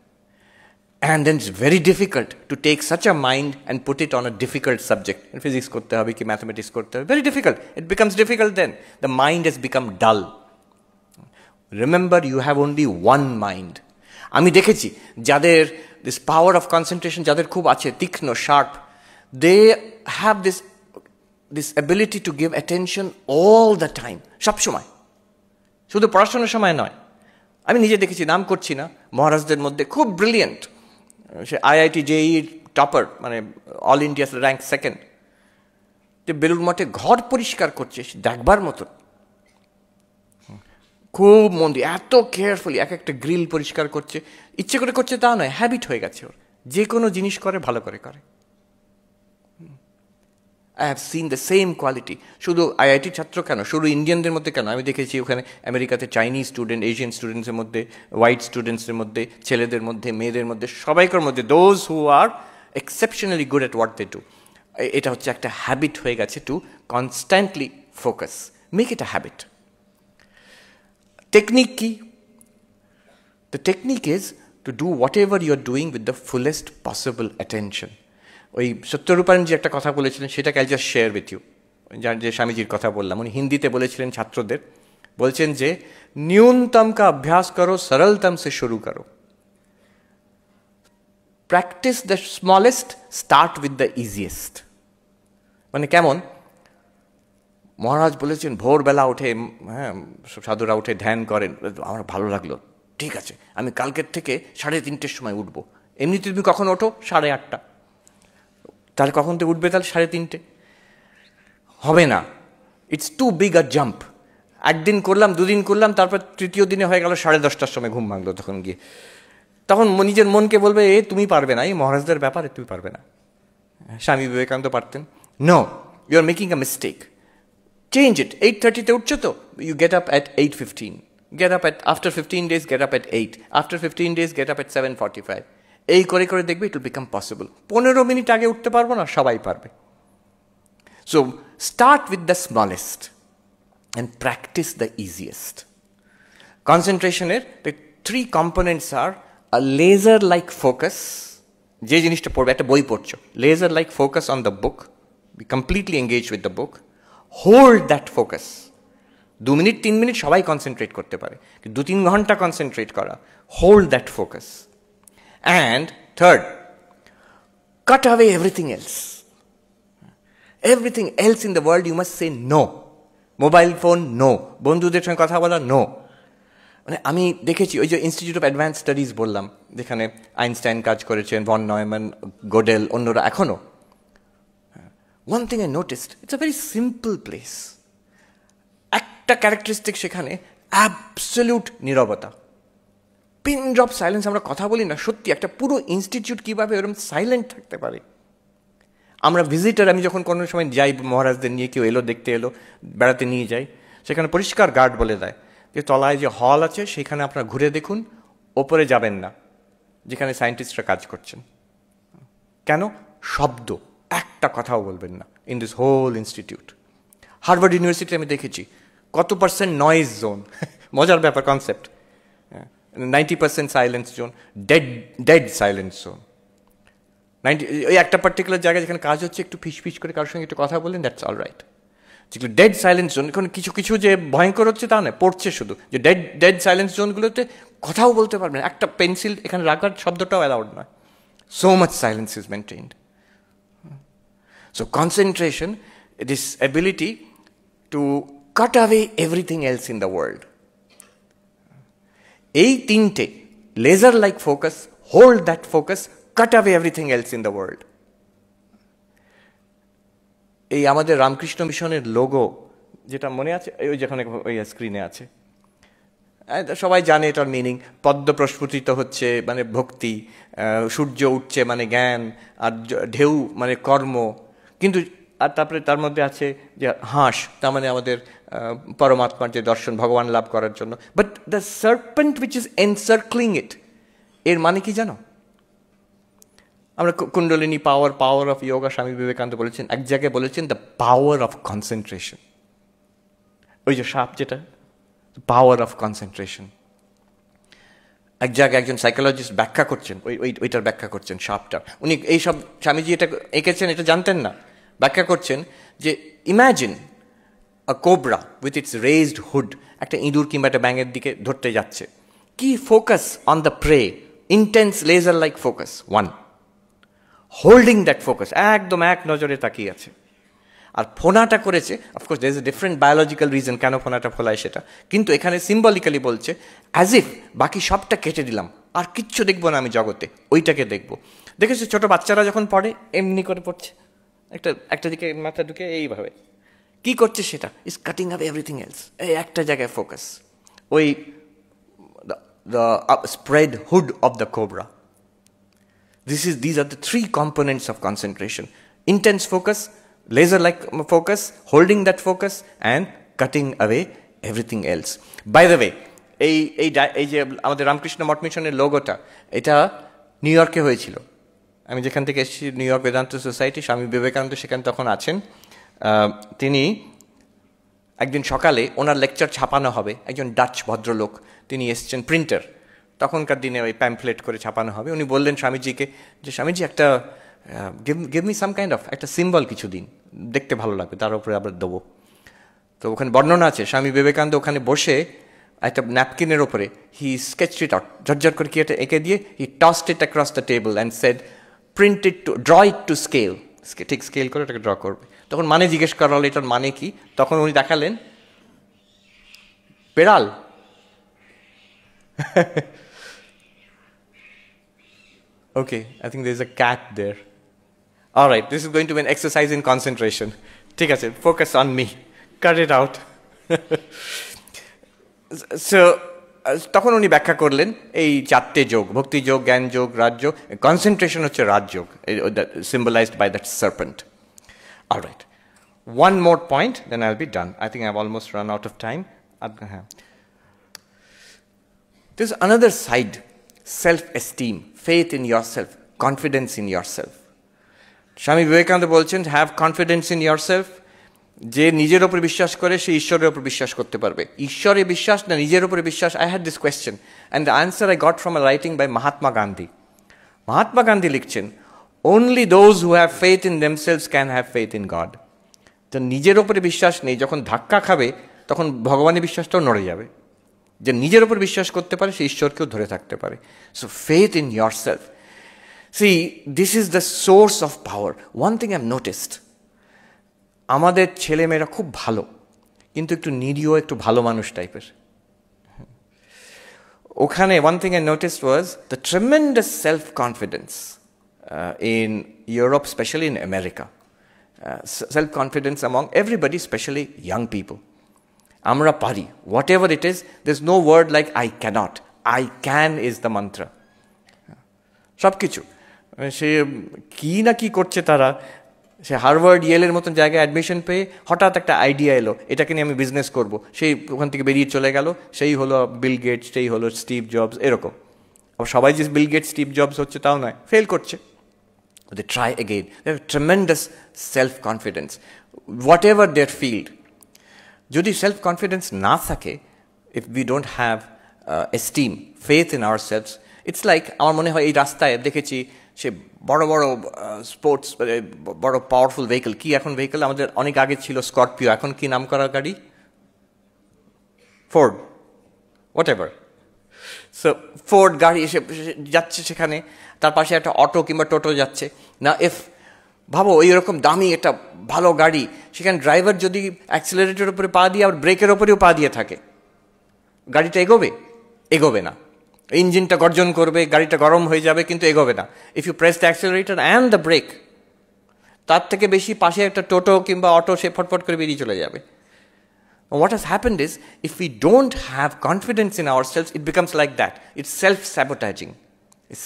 And then it's very difficult to take such a mind and put it on a difficult subject. Physics korte hobe ki mathematics korte hobe. Very difficult. It becomes difficult then. The mind has become dull. Remember, you have only one mind. আমি দেখেছি যাদের this power of concentration যাদের খুব আছে, তীক্ষ্ণ, sharp, they have this ability to give attention all the time, সব সময়, শুধু পড়াশোনার সময় নয়। আমি নিজে দেখেছি, নাম করছি না, মহারাজদের মধ্যে খুব ব্রিলিয়েন্ট, সে আইআইটি জেই টপার, মানে all India rank second, Belur মঠে ঘর পরিষ্কার করছে দেখবার মতো, খুব মন দিয়ে এত কেয়ারফুলি এক একটা গ্রিল পরিষ্কার করছে, ইচ্ছে করে করছে তা নয়, হ্যাবিট হয়ে গেছে ওর, যে কোনো জিনিস করে ভালো করে করে। I have seen the same quality, শুধু আইআইটি ছাত্র কেন, শুধু ইন্ডিয়ানদের মধ্যে কেন, আমি দেখেছি ওখানে আমেরিকাতে চাইনিজ স্টুডেন্ট, এশিয়ান স্টুডেন্টসের মধ্যে, হোয়াইট স্টুডেন্টসের মধ্যে, ছেলেদের মধ্যে, মেয়েদের মধ্যে, সবাইকার মধ্যে, those who are exceptionally good at what they do. এটা হচ্ছে একটা হ্যাবিট হয়ে গেছে to constantly focus, make it a habit. Technique ki? The technique is to do whatever you are doing with the fullest possible attention. ওই সত্যরূপায়ণজি একটা কথা বলেছিলেন, সেটাকে I just share with you. যার যে স্বামীজির কথা বললাম, উনি হিন্দিতে বলেছিলেন ছাত্রদের, বলছেন যে ন্যূনতম কা অভ্যাস করো, সরলতম সে শুরু করো। Practice the smallest, start with the easiest. মানে কেমন? মহারাজ বলেছেন ভোরবেলা উঠে, হ্যাঁ, সাধুরা উঠে ধ্যান করেন, আমার ভালো লাগলো, ঠিক আছে আমি কালকের থেকে 3:30 সময় উঠবো। এমনিতে তুমি কখন ওঠো? 8:30। তাহলে কখন থেকে উঠবে? তাহলে 3:30 হবে না, it's too big a jump. একদিন করলাম, দুদিন করলাম, তারপর তৃতীয় দিনে হয়ে গেল 10:30 সময় ঘুম ভাঙলো, তখন গিয়ে তখন নিজের মনকে বলবে এ তুমি পারবে না, এই মহারাজদের ব্যাপারে তুমি পারবে না। স্বামী বিবেকানন্দ পারতেন। No, you are making a mistake. Change it. 8:30 উঠছো তো, you get up at 8:15. Get up at, after 15 days, get up at 8. After 15 days, get up at 7:45. এই করে করে দেখবে it will become possible. 15 minute আগে উঠতে পারবো না, সবাই পারবে। So, start with the smallest and practice the easiest. Concentration-এর the 3 components are a laser-like focus, যে জিনিসটা পড়বে, একটা বই পড়ছো, laser-like focus on the book, be completely engaged with the book. Hold that focus. 2 minute 3 minute সবাই concentrate করতে পারে, 2-3 ঘন্টা কনসেন্ট্রেট করা, hold that focus. And third, cut away everything else. Everything else in the world you must say no. Mobile phone no, বন্ধুদের সঙ্গে কথা বলা no. মানে আমি দেখেছি ওই যে ইনস্টিটিউট অফ অ্যাডভান্স স্টাডিজ বললাম, যেখানে আইনস্টাইন কাজ করেছেন, ভন নয়ম্যান, গোডেল, অন্যরা, এখনও one thing I noticed, it's a very simple place. একটা ক্যারেক্টারিস্টিক সেখানে, অ্যাবসলিউট নীরবতা, পিন ড্রপ সাইলেন্স। আমরা কথা বলি না, সত্যি একটা পুরো ইনস্টিটিউট কীভাবে এরকম সাইলেন্ট থাকতে পারে। আমরা ভিজিটার, আমি যখন কোনো সময় যাই মহারাজদের নিয়ে, কেউ এলো, দেখতে এলো, বেড়াতে নিয়ে যাই, সেখানে পরিষ্কার গার্ড বলে দেয় যে তলায় যে হল আছে সেখানে আপনারা ঘুরে দেখুন, ওপরে যাবেন না যেখানে সায়েন্টিস্টরা কাজ করছেন। কেন? শব্দ, একটা কথাও বলবেন না in this whole institute. Harvard university আমি দেখেছি কত % নয়েজ জোন, মজার ব্যাপার concept. 90% silence zone, dead silence zone. 90, ওই একটা পার্টিকুলার জায়গায় যেখানে কাজ হচ্ছে, একটু ফিস করে কারোর সঙ্গে একটু কথা বললেন, দ্যাটস অল রাইট। যেগুলো ডেড সাইলেন্স জোন, এখন কিছু কিছু যে ভয়ঙ্কর হচ্ছে তা নয়, পড়ছে শুধু, যে ডেড সাইলেন্স জোনগুলোতে কথাও বলতে পারবেন, একটা পেন্সিল এখানে রাখার শব্দটাও অ্যালাউড নয়। So much silence is maintained. So concentration, this ability to cut away everything else in the world. এই তিনটে, laser-like focus, hold that focus, cut away everything else in the world. এই আমাদের রামকৃষ্ণ মিশনের logo, যেটা মনে আছে, ওই যেখানে ওই স্ক্রিনে আছে, সবাই জানে এটার মিনিং। পদ্ম প্রস্ফুটিত হচ্ছে মানে ভক্তি, সূর্য উঠছে মানে জ্ঞান, আর ঢেউ মানে কর্ম। কিন্তু আর তারপরে তার মধ্যে আছে যে হাঁস, তার মানে আমাদের পরমাত্মার যে দর্শন, ভগবান লাভ করার জন্য। But the serpent which is encircling it, এর মানে কি জানো? আমরা কুণ্ডলিনী পাওয়ার অফ যোগা, স্বামী বিবেকানন্দ বলেছেন, এক জায়গায় বলেছেন দ্য পাওয়ার অফ কনসেন্ট্রেশন। ওই যে সাপ, যেটা পাওয়ার অফ কনসেন্ট্রেশন। এক জায়গায় একজন সাইকোলজিস্ট ব্যাখ্যা করছেন, ওইটার ব্যাখ্যা করছেন সাপটা। উনি এইসব স্বামীজি এটা এঁকেছেন এটা জানতেন না, ব্যাখ্যা করছেন যে imagine a cobra with its raised hood একটা ইঁদুর কিংবা একটা ব্যাঙের দিকে ধরতে যাচ্ছে। কি focus on the prey, intense laser like focus, one, holding that focus, একদম এক নজরে তাকিয়ে আছে। আর ফোনাটা করেছে, of course there is a different biological reason কেন ফোনাটা ফোলায় সেটা, কিন্তু এখানে সিম্বলিক্যালি বলছে অ্যাজ ইফ বাকি সবটা কেটে দিলাম, আর কিচ্ছু দেখবো না আমি জগতে, ওইটাকে দেখবো। দেখেছো ছোট বাচ্চারা যখন পড়ে এমনি করে পড়ছে, একটা দিকে মাথা ঢুকে এইভাবে, কি করছে সেটা is cutting up everything else, এই একটা জায়গায় ফোকাস, ওই the spread hood of the cobra. These are the three components of concentration: intense focus, laser-like focus, holding that focus, and cutting away everything else. By the way, এই যে আমাদের রামকৃষ্ণ মঠ মিশনের লোগোটা, এটা নিউ ইয়র্কে হয়েছিল। আমি যেখান থেকে এসেছি, new York Vedanta society, Swami Vivekananda সেখানে তখন আছেন। তিনি একদিন সকালে ওনার লেকচার ছাপানো হবে, একজন ডাচ ভদ্রলোক তিনি এসছেন, প্রিন্টার, তখনকার দিনে ওই প্যাম্পলেট করে ছাপানো হবে। উনি বললেন স্বামীজিকে যে স্বামীজি একটা give me some kind of একটা সিম্বল কিছু দিন, দেখতে ভালো লাগবে, তার উপরে আবার দেবো। তো ওখানে বর্ণনা আছে, স্বামী বিবেকানন্দ ওখানে বসে একটা ন্যাপকিনের ওপরে হি স্কেচড ইট আউট, ঝরঝর করে কি এটা এঁকে দিয়ে he tossed it across the table and said print it to draw it to scale, ঠিক স্কেল করে ওটাকে ড্র করবে। তখন মানে জিজ্ঞেস করা হলো এটার মানে কি, তখন উনি দেখালেন বেড়াল। Okay, I think there's a cat there. All right, this is going to be an exercise in concentration. ঠিক আছে, focus on me. Cut it out. So, তখন উনি ব্যাখ্যা করলেন এই চারটে যোগ, ভক্তি যোগ, জ্ঞান যোগ, রাজযোগ। কনসেন্ট্রেশন হচ্ছে Rajyoga, symbolized by that serpent. All right. One more point, then I'll be done. I think I've almost run out of time. There's another side, self-esteem, faith in yourself, confidence in yourself. Swami Vivekananda বলছেন have confidence in yourself, যে নিজের ওপর বিশ্বাস করে সে ঈশ্বরের ওপর বিশ্বাস করতে পারবে। ঈশ্বরে বিশ্বাস না নিজের ওপরে বিশ্বাস? I had this question and the answer I got from a writing by Mahatma Gandhi. Mahatma Gandhi লিখছেন only those who have faith in themselves can have faith in God. তো নিজের ওপরে বিশ্বাস নেই, যখন ধাক্কা খাবে তখন ভগবানের বিশ্বাসটাও নড়ে যাবে। যে নিজের ওপর বিশ্বাস করতে পারে সে ঈশ্বরকেও ধরে থাকতে পারে। So faith in yourself. See, this is the source of power. One thing I've noticed, আমাদের ছেলেমেয়েরা খুব ভালো, কিন্তু একটু নিরীহ, একটু ভালো মানুষ টাইপের। ওখানে one thing I noticed was the tremendous self-confidence in Europe, especially in America. Self-confidence among everybody, especially young people. Amra pari, whatever it is, there's no word like I cannot. I can is the mantra. সব কিছু সে কি না কি করছে তারা, সে Harvard ইয়েলের মতন জায়গায় admission পেয়ে হঠাৎ একটা আইডিয়া এলো এটাকে নিয়ে আমি বিজনেস করব, সেই ওখান থেকে বেরিয়ে চলে গেল, সেই হলো বিল গেটস, সেই হলো স্টিভ জবস, এরকম। আবার সবাই যে বিল গেটস স্টিভ জবস হচ্ছে তাও নয়, ফেল করছে। They try again. They have tremendous self-confidence, whatever their field. যদি সেলফ কনফিডেন্স না থাকে, if we don't have esteem, faith in ourselves, it's like, আমার মনে হয় এই রাস্তায় দেখেছি সে বড় বড় স্পোর্টস, বড় পাওয়ারফুল ভেহিকল, কি এখন ভেহিকল আমাদের অনেক আগে ছিল স্করপিও, এখন কি নাম করা গাড়ি? Ford, what ever. So Ford গাড়ি এসে যাচ্ছে সেখানে, তার পাশে একটা অটো কিংবা টোটো যাচ্ছে না। ভাবো এইরকম দামি একটা ভালো গাড়ি, সেখানে ড্রাইভার যদি অ্যাক্সিলারেটরের উপরে পা দিয়ে আবার ব্রেকের ওপরেও পা দিয়ে থাকে, গাড়িটা এগোবে না। ইঞ্জিনটা গর্জন করবে, গাড়িটা গরম হয়ে যাবে, কিন্তু এগোবে না। If you press the accelerator and the brake, তার থেকে বেশি পাশে একটা টোটো কিংবা অটো সে ফটফট করে বেরিয়ে চলে যাবে। What has happened is, if we don't have confidence in ourselves, it becomes like that. It's self-sabotaging.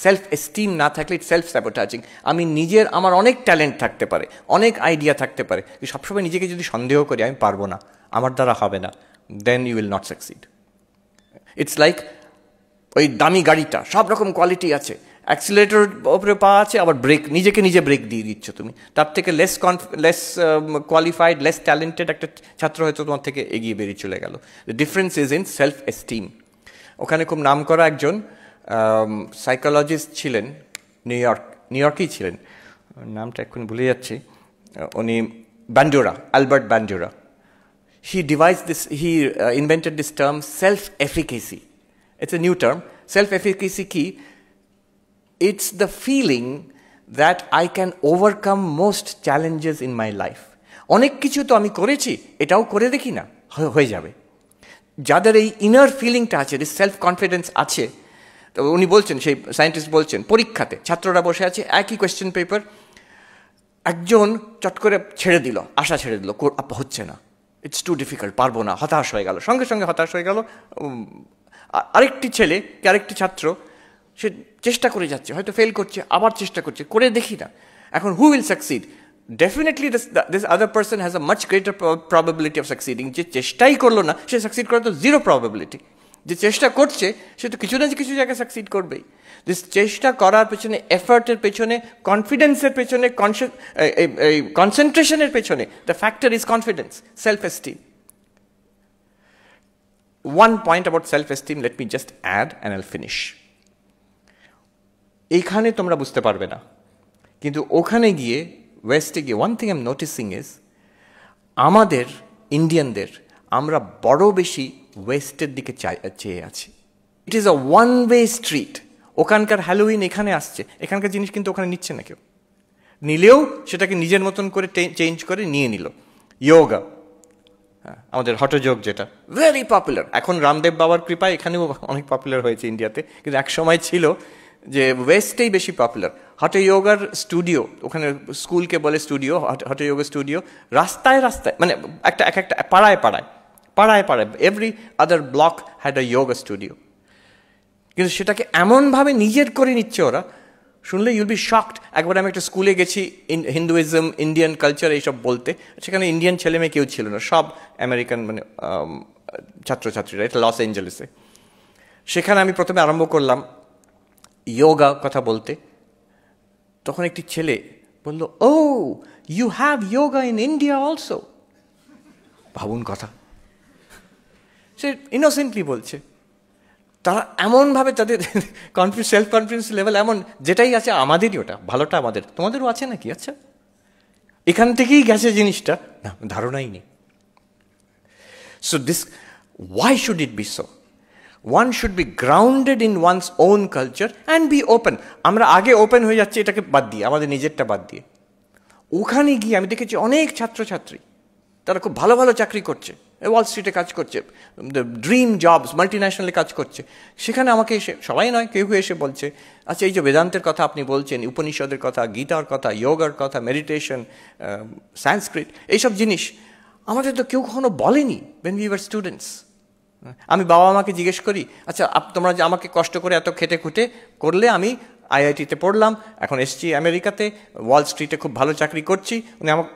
Self esteem না থাকলে ইটস সেলফ স্যাবোটাজিং। আমি নিজের, আমার অনেক ট্যালেন্ট থাকতে পারে, অনেক আইডিয়া থাকতে পারে, সবসময় নিজেকে যদি সন্দেহ করি আমি পারবো না, আমার দ্বারা হবে না, then you will not succeed. It's like ওই দামি গাড়িটা, সব রকম কোয়ালিটি আছে, অ্যাক্সিলারেটর ওপরে পা আছে, আবার ব্রেক, নিজেকে নিজে ব্রেক দিয়ে দিচ্ছ তুমি। তার থেকে লেস কোয়ালিফাইড, লেস ট্যালেন্টেড একটা ছাত্র হয়তো তোমার থেকে এগিয়ে বেরিয়ে চলে গেল। The difference is in self esteem. ওখানে খুব নাম করা একজন সাইকোলজিস্ট ছিলেন, নিউ ইয়র্কেই ছিলেন, নামটা এখন ভুলে যাচ্ছি, উনি বান্ডুরা, Albert বান্ডুরা। He devised this, he invented this term self-efficacy. It's a new term. Self-efficacy key, it's the feeling that I can overcome most challenges in my life. অনেক কিছু তো আমি করেছি, এটাও করে দেখি না, হয়ে যাবে। যাদের এই ইনার ফিলিংটা আছে, সেলফ কনফিডেন্স আছে, তো উনি বলছেন, সেই সায়েন্টিস্ট বলছেন, পরীক্ষাতে ছাত্ররা বসে আছে, একই কোয়েশ্চেন পেপার, একজন চট করে ছেড়ে দিল, আশা ছেড়ে দিল, হচ্ছে না, ইটস টু ডিফিকাল্ট, পারবো না, হতাশ হয়ে গেল, সঙ্গে সঙ্গে হতাশ হয়ে গেল। আরেকটি ছেলে কি আরেকটি ছাত্র, সে চেষ্টা করে যাচ্ছে, হয়তো ফেল করছে, আবার চেষ্টা করছে, করে দেখি না। এখন who will succeed? Definitely this other person has a much greater probability of সাকসিডিং। যে চেষ্টাই করলো না, সে সাকসিড করার তো জিরো প্রবাবিলিটি। যে চেষ্টা করছে, সে তো কিছু না কিছু জায়গায় সাকসিড করবেই। চেষ্টা করার পেছনে, এফার্টের পেছনে, কনফিডেন্সের পেছনে, কনসেন্ট্রেশনের পেছনে, the factor is confidence, self esteem. One point about self-esteem, let me just add and I'll finish. এইখানে তোমরা বুঝতে পারবে না, কিন্তু ওখানে গিয়ে, ওয়েস্টে গিয়ে, one thing I'm noticing is, আমাদের ইন্ডিয়ানদের, আমরা বড় বেশি ওয়েস্টের দিকে চেয়ে আছি। It is a one way street. ওখানকার হ্যালোউইন এখানে আসছে, এখানকার জিনিস কিন্তু ওখানে নিচ্ছে না কেউ, নিলেও সেটাকে নিজের মতন করে চেঞ্জ করে নিয়ে নিল। যোগা, আমাদের হঠযোগ, যেটা ভেরি পপুলার, এখন রামদেব বাবার কৃপায় এখানেও অনেক পপুলার হয়েছে ইন্ডিয়াতে, কিন্তু এক সময় ছিল যে ওয়েস্টেই বেশি পপুলার। হঠযোগার স্টুডিও, ওখানে স্কুলকে বলে স্টুডিও, হঠযোগা স্টুডিও, রাস্তায় রাস্তায়, মানে একটা পাড়ায় পাড়ায় পাড়ায় পাড়ায়, every other block had a yoga studio. কিন্তু সেটাকে এমনভাবে নিজের করে নিচ্ছে ওরা, শুনলে ইউল বি শকড। একবার আমি একটা স্কুলে গেছি, হিন্দুইজম, ইন্ডিয়ান কালচার এইসব বলতে, সেখানে ইন্ডিয়ান ছেলে মেয়ে কেউ ছিল না, সব আমেরিকান, মানে ছাত্রছাত্রীরা। এটা লস অ্যাঞ্জেলেসে। সেখানে আমি প্রথমে আরম্ভ করলাম যোগা কথা বলতে, তখন একটি ছেলে বলল, oh you have yoga in India also. ভাবুন কথা, সে ইনোসেন্টলি বলছে। তারা এমনভাবে তাদের সেলফ কনফিডেন্স লেভেল এমন, যেটাই আছে আমাদেরই, ওটা ভালোটা আমাদের, তোমাদেরও আছে নাকি? আচ্ছা, এখান থেকেই গেছে জিনিসটা, না ধারণাই নেই। So this, why should it be so? One should be grounded in one's own culture and be open. আমরা আগে ওপেন হয়ে যাচ্ছি, এটাকে বাদ দিয়ে, আমাদের নিজেরটা বাদ দিয়ে। ওখানে গিয়ে আমি দেখেছি অনেক ছাত্রছাত্রী, তারা খুব ভালো ভালো চাকরি করছে, ওয়াল স্ট্রিটে কাজ করছে, ড্রিম জবস, মাল্টিন্যাশনালে কাজ করছে। সেখানে আমাকে এসে, সবাই নয়, কেউ কেউ এসে বলছে, আচ্ছা এই যে বেদান্তের কথা আপনি বলছেন, উপনিষদের কথা, গীতার কথা, যোগার কথা, মেডিটেশন, সংস্কৃত, এইসব জিনিস আমাদের তো কেউ কখনো বলেনি when we were students. আমি বাবা মাকে জিজ্ঞেস করি, আচ্ছা তোমরা যে আমাকে কষ্ট করে এত খেটে খুঁটে করলে, আমি আইআইটিতে পড়লাম, এখন এসছি আমেরিকাতে, ওয়াল স্ট্রিটে খুব ভালো চাকরি করছি।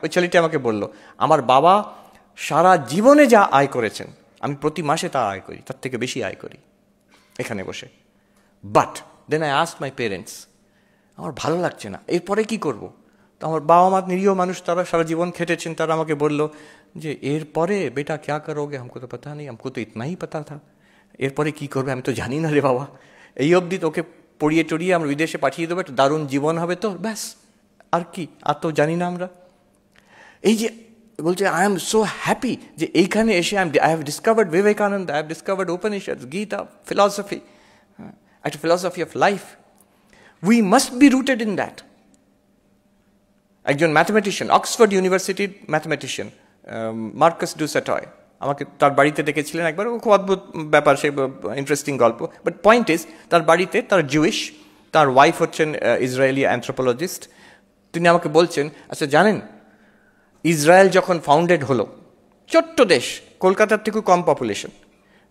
ওই ছেলেটি আমাকে বলল, আমার বাবা সারা জীবনে যা আয় করেছেন, আমি প্রতি মাসে তা আয় করি, তার থেকে বেশি আয় করি এখানে বসে। But then I asked my parents, আমার ভালো লাগছে না, এরপরে কি করব? তো আমার বাবা মা নিরীহ মানুষ, তারা সারা জীবন খেটেছেন, তারা আমাকে বলল যে এরপরে বেটা ক্যা করোগে, हमको तो पता नहीं, हमको तो इतना ही पता था। এরপরে কি করবে আমি তো জানি না রে বাবা, এই অবধি তোকে পড়িয়ে টড়িয়ে আমরা বিদেশে পাঠিয়ে দেবো, একটা দারুণ জীবন হবে তো, ব্যাস, আর কি, আর তো জানি না আমরা। এই যে বলছে, আই এম সো হ্যাপি যে এইখানে এসে I have discovered Vivekananda, I have discovered Upanishad, Gita, philosophy, একটা philosophy of life. We must be rooted in that. একজন ম্যাথমেটিশিয়ান, অক্সফোর্ড ইউনিভার্সিটির ম্যাথমেটিশিয়ান, মার্কাস ডু স্যাটয়, আমাকে তার বাড়িতে ডেকেছিলেন একবার, খুব অদ্ভুত ব্যাপার, সে ইন্টারেস্টিং গল্প। বাট পয়েন্ট ইজ, তার বাড়িতে, তার জুইশ, তার ওয়াইফ হচ্ছেন ইসরায়েলি অ্যান্থ্রোপোলজিস্ট। তিনি আমাকে বলছেন, আচ্ছা জানেন, ইসরায়েল যখন ফাউন্ডেড হলো, ছোট্ট দেশ, কলকাতার থেকেও কম পপুলেশন,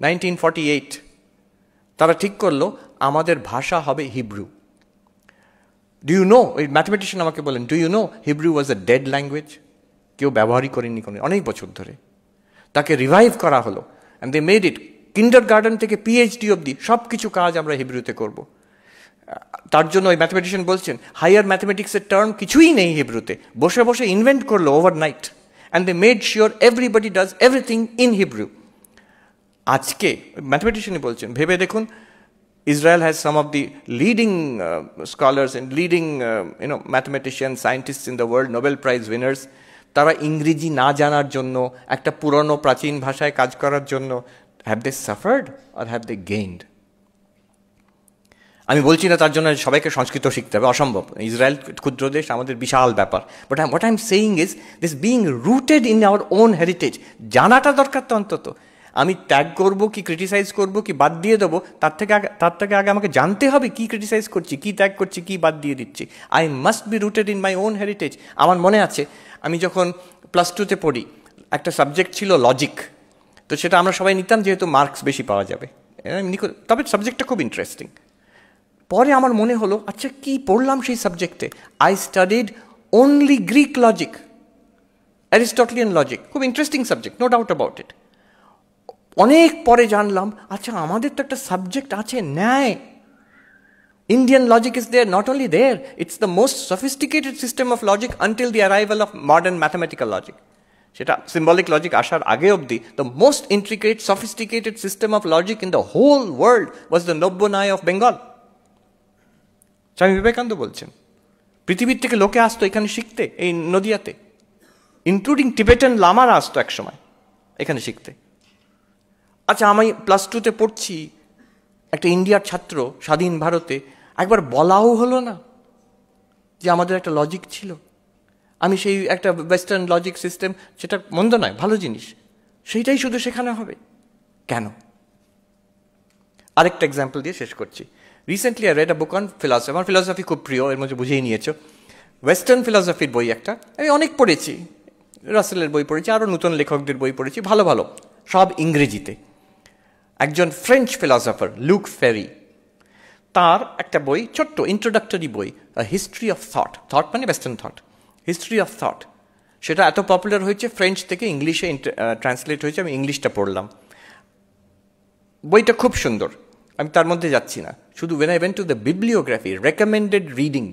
1948, তারা ঠিক করলো আমাদের ভাষা হবে হিব্রু। ডু ইউ নো, ওই ম্যাথমেটিশিয়ান আমাকে বলেন, do you know Hebrew was a dead language, কেউ ব্যবহারই করেনি কোনো, অনেক বছর ধরে। তাকে রিভাইভ করা হলো, and they made it, kinder garden থেকে পিএইচডি অবধি সব কিছু কাজ আমরা হিব্রুতে করব। তার জন্য ওই ম্যাথমেটিশিয়ান বলছেন, হায়ার ম্যাথমেটিক্সের টার্ম কিছুই নেই হিব্রুতে, বসে বসে ইনভেন্ট করলো overnight, and they made sure everybody does everything in Hebrew. আজকে ম্যাথমেটিশিয়ানই বলছেন, ভেবে দেখুন, Israel has some of the leading scholars and leading mathematicians, scientists in the world, Nobel Prize winners. তারা ইংরেজি না জানার জন্য, একটা পুরনো প্রাচীন ভাষায় কাজ করার জন্য, have they suffered or have they gained? আমি বলছি না তার জন্য সবাইকে সংস্কৃত শিখতে হবে, অসম্ভব। ইসরায়েল ক্ষুদ্র দেশ, আমাদের বিশাল ব্যাপার। But what I am saying is this being rooted in our own heritage, জানাটা দরকার তো অন্তত। আমি ট্যাগ করবো কি ক্রিটিসাইজ করবো কি বাদ দিয়ে দেবো, তার থেকে আগে আমাকে জানতে হবে কি ক্রিটিসাইজ করছি, কি ট্যাগ করছি, কি বাদ দিয়ে দিচ্ছি। I must be rooted in my own heritage. আমার মনে আছে আমি যখন +2-তে পড়ি, একটা সাবজেক্ট ছিল লজিক। তো সেটা আমরা সবাই নিতাম যেহেতু মার্কস বেশি পাওয়া যাবে, তবে সাবজেক্টটা খুব ইন্টারেস্টিং। পরে আমার মনে হলো, আচ্ছা কি পড়লাম সেই সাবজেক্টে? I studied only Greek logic, Aristotelian logic. খুব interesting subject, no doubt about it. অনেক পরে জানলাম, আচ্ছা আমাদের তো একটা সাবজেক্ট আছে ন্যায়। Indian logic is there, not only there, it's the most sophisticated system of logic until the arrival of modern mathematical logic. সেটা symbolic logic আসার আগে অবধি the most intricate, sophisticated system of logic in the whole world was the Nobbonai of Bengal. Swami Vivekananda বলছেন, পৃথিবীর থেকে লোকে আসতো এখানে শিখতে, এই নদিয়াতে, ইনক্লুডিং টিবেটান লামারা আসতো এক সময় এখানে শিখতে। আচ্ছা আমি +2-তে পড়ছি, একটা ইন্ডিয়ার ছাত্র, স্বাধীন ভারতে, একবার বলাও হলো না যে আমাদের একটা লজিক ছিল। আমি সেই একটা ওয়েস্টার্ন লজিক সিস্টেম, সেটা মন্দ নয়, ভালো জিনিস, সেইটাই শুধু শেখানো হবে কেন? আরেকটা এক্সাম্পল দিয়ে শেষ করছি। Recently I red a book on philosophy. আমার ফিলসফি খুব প্রিয়, এর মধ্যে বুঝেই নিয়েছো। ওয়েস্টার্ন ফিলসফির বই একটা, আমি অনেক পড়েছি, রাসেলের বই পড়েছি, আরও নতুন লেখকদের বই পড়েছি, ভালো ভালো, সব ইংরেজিতে। একজন ফ্রেঞ্চ ফিলসফার লুক ফেরি, তার একটা বই, ছোট্ট ইন্ট্রোডাক্টরি বই, হিস্ট্রি অফ থট, থট মানে western thought, history of thought. সেটা এত পপুলার হয়েছে, ফ্রেঞ্চ থেকে ইংলিশে ট্রান্সলেট হয়েছে, আমি ইংলিশটা পড়লাম। বইটা খুব সুন্দর, আমি তার মধ্যে যাচ্ছি না। শুধু when I went to the bibliography, recommended reading,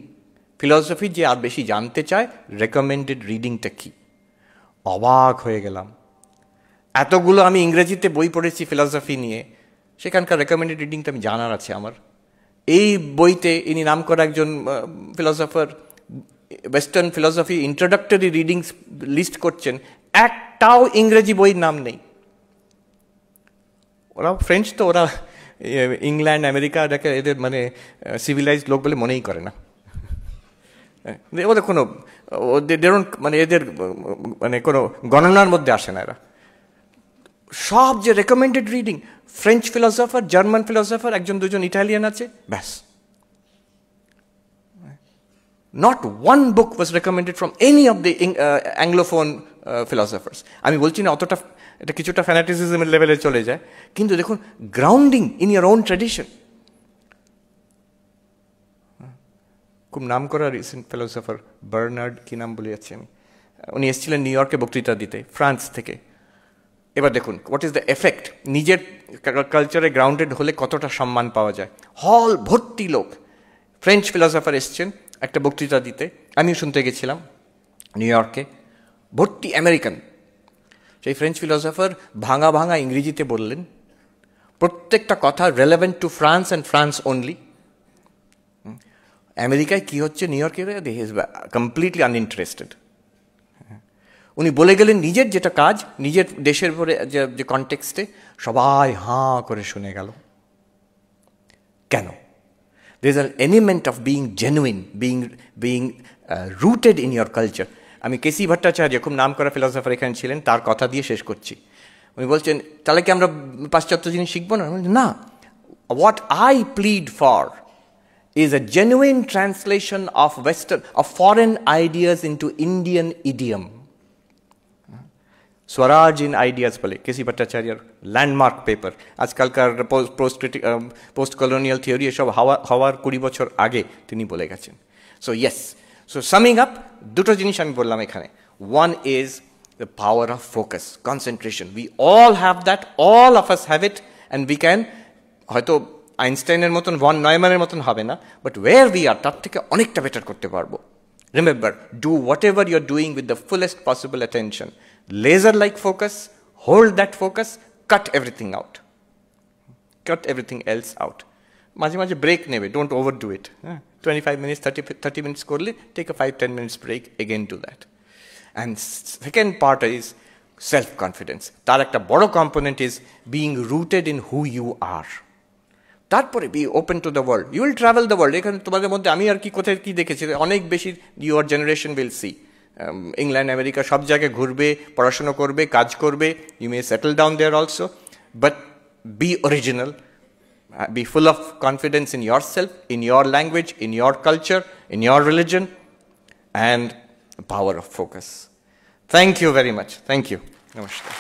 philosophy যে আর বেশি জানতে চায়, রেকমেন্ডেড রিডিংটা কি, অবাক হয়ে গেলাম। এতগুলো আমি ইংরেজিতে বই পড়েছি ফিলসফি নিয়ে, সেখানকার রেকমেন্ডেড রিডিংটা আমি জানার আছে আমার। এই বইতে ইনি নাম করা একজন philosopher western philosophy introductory readings list করছেন, একটাও ইংরেজি বইয়ের নাম নেই। ওরা ফ্রেঞ্চ তো, ওরা ইংল্যান্ড আমেরিকা এটাকে এদের মানে সিভিলাইজড লোক বলে মনেই করে না। ওদের কোনো মানে এদের মানে কোনো গণনার মধ্যে আসে না এরা। সব যে recommended reading, French philosopher, German philosopher, একজন দুজন ইটালিয়ান আছে, ব্যাস। Not one book was recommended from any of the anglophone philosophers. আমি বলছি না অতটা, এটা কিছুটা ফ্যানাটিসিজমের লেভেলে চলে যায়, কিন্তু দেখুন grounding in your own tradition. খুব নাম করা রিসেন্ট ফিলসফার বার্নার্ড, কি নাম বলে যাচ্ছি আমি, উনি এসেছিলেন নিউ ইয়র্কে বক্তৃতা দিতে, ফ্রান্স থেকে। এবার দেখুন হোয়াট ইজ দ্য এফেক্ট, নিজের কালচারে গ্রাউন্ডেড হলে কতটা সম্মান পাওয়া যায়। হল ভর্তি লোক, ফ্রেঞ্চ ফিলসফার এসছেন একটা বক্তৃতা দিতে, আমিও শুনতে গেছিলাম নিউ ইয়র্কে, ভর্তি আমেরিকান। সেই ফ্রেঞ্চ ফিলসফার ভাঙা ভাঙা ইংরেজিতে বললেন, প্রত্যেকটা কথা relevant two France and France only. আমেরিকায় কী হচ্ছে নিউ ইয়র্কে, দে ইজ কমপ্লিটলি আনইন্টারেস্টেড। উনি বলে গেলেন নিজের যেটা কাজ, নিজের দেশের পরে যে কনটেক্সটে, সবাই হাঁ করে শুনে গেল। কেন? There is an element of being genuine, being rooted in your culture. আমি কেসি ভট্টাচার্য, খুব নাম করা ফিলসফার এখানে ছিলেন, তার কথা দিয়ে শেষ করছি। উনি বলছেন, তাহলে কি আমরা পাশ্চাত্য জিনিস শিখবো না? না, what I plead for is a genuine translation of foreign ideas into Indian idiom. Swaraj in Ideas বলে কেসি ভট্টাচার্যের ল্যান্ডমার্ক পেপার। আজকালকার পোস্ট কলোনিয়াল থিওরি এসব হওয়ার 20 বছর আগে তিনি বলে গেছেন। So yes, so summing up, দুটো জিনিস আমি বললাম এখানে। One is the power of focus, concentration. We all have that, all of us have it, and we can, হয়তো আইনস্টাইনের মতন, ভন নয়ম্যানের মতন হবে না, বাট ওয়ের উই আর তার থেকে অনেকটা বেটার করতে পারবো। Remember, do whatever you are doing with the fullest possible attention, laser-like focus, hold that focus, cut everything out. Cut everything else out. মাঝে মাঝে ব্রেক নেবে, don't overdo it. 25 minutes, 30 minutes করলে take a 5-10 minutes break, again do that. And second part is self-confidence. তার একটা বড় component is being rooted in who you are. তারপরে be open to the world. You will travel the world. এখানে তোমাদের মধ্যে আমি আর কি কোথায় কি দেখেছি, অনেক বেশি your generation will see. England, America সব জায়গায় ঘুরবে, পড়াশোনা করবে, কাজ করবে, you may settle down there also, but be original. Be full of confidence in yourself, in your language, in your culture, in your religion, and the power of focus. Thank you very much. Thank you. Namaskar.